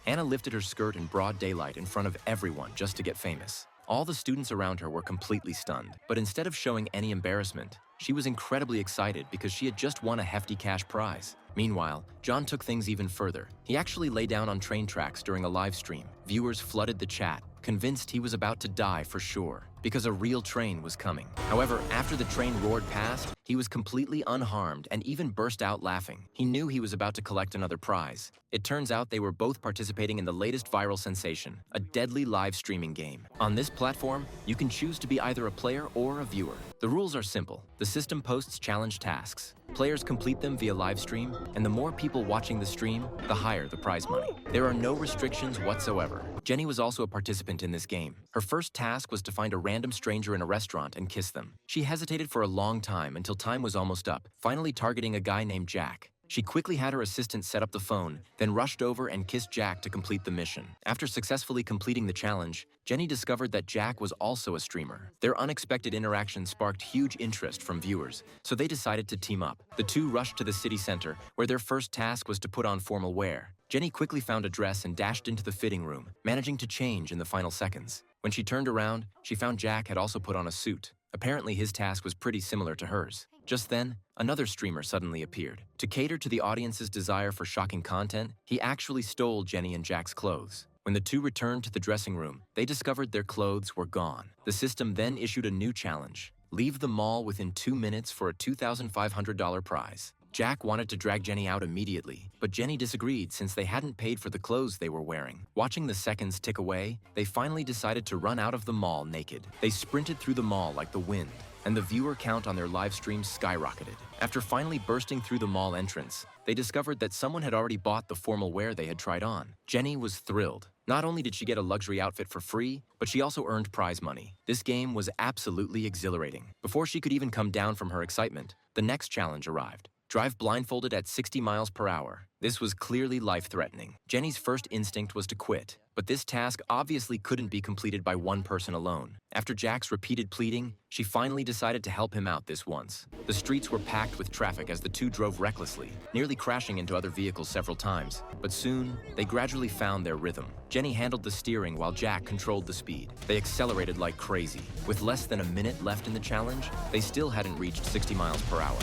Anna lifted her skirt in broad daylight in front of everyone just to get famous. All the students around her were completely stunned, but instead of showing any embarrassment, she was incredibly excited because she had just won a hefty cash prize. Meanwhile, John took things even further. He actually lay down on train tracks during a live stream. Viewers flooded the chat, convinced he was about to die for sure, because a real train was coming. However, after the train roared past, he was completely unharmed and even burst out laughing. He knew he was about to collect another prize. It turns out they were both participating in the latest viral sensation, a deadly live streaming game. On this platform, you can choose to be either a player or a viewer. The rules are simple. The system posts challenge tasks. Players complete them via live stream, and the more people watching the stream, the higher the prize money. There are no restrictions whatsoever. Jenny was also a participant in this game. Her first task was to find a random stranger in a restaurant and kiss them. She hesitated for a long time until time was almost up, finally targeting a guy named Jack. She quickly had her assistant set up the phone, then rushed over and kissed Jack to complete the mission. After successfully completing the challenge, Jenny discovered that Jack was also a streamer. Their unexpected interaction sparked huge interest from viewers, so they decided to team up. The two rushed to the city center, where their first task was to put on formal wear. Jenny quickly found a dress and dashed into the fitting room, managing to change in the final seconds. When she turned around, she found Jack had also put on a suit. Apparently, his task was pretty similar to hers. Just then, another streamer suddenly appeared. To cater to the audience's desire for shocking content, he actually stole Jenny and Jack's clothes. When the two returned to the dressing room, they discovered their clothes were gone. The system then issued a new challenge. Leave the mall within 2 minutes for a $2,500 prize. Jack wanted to drag Jenny out immediately, but Jenny disagreed since they hadn't paid for the clothes they were wearing. Watching the seconds tick away, they finally decided to run out of the mall naked. They sprinted through the mall like the wind, and the viewer count on their live stream skyrocketed. After finally bursting through the mall entrance, they discovered that someone had already bought the formal wear they had tried on. Jenny was thrilled. Not only did she get a luxury outfit for free, but she also earned prize money. This game was absolutely exhilarating. Before she could even come down from her excitement, the next challenge arrived. Drive blindfolded at 60 miles per hour. This was clearly life-threatening. Jenny's first instinct was to quit, but this task obviously couldn't be completed by one person alone. After Jack's repeated pleading, she finally decided to help him out this once. The streets were packed with traffic as the two drove recklessly, nearly crashing into other vehicles several times. But soon, they gradually found their rhythm. Jenny handled the steering while Jack controlled the speed. They accelerated like crazy. With less than a minute left in the challenge, they still hadn't reached 60 miles per hour.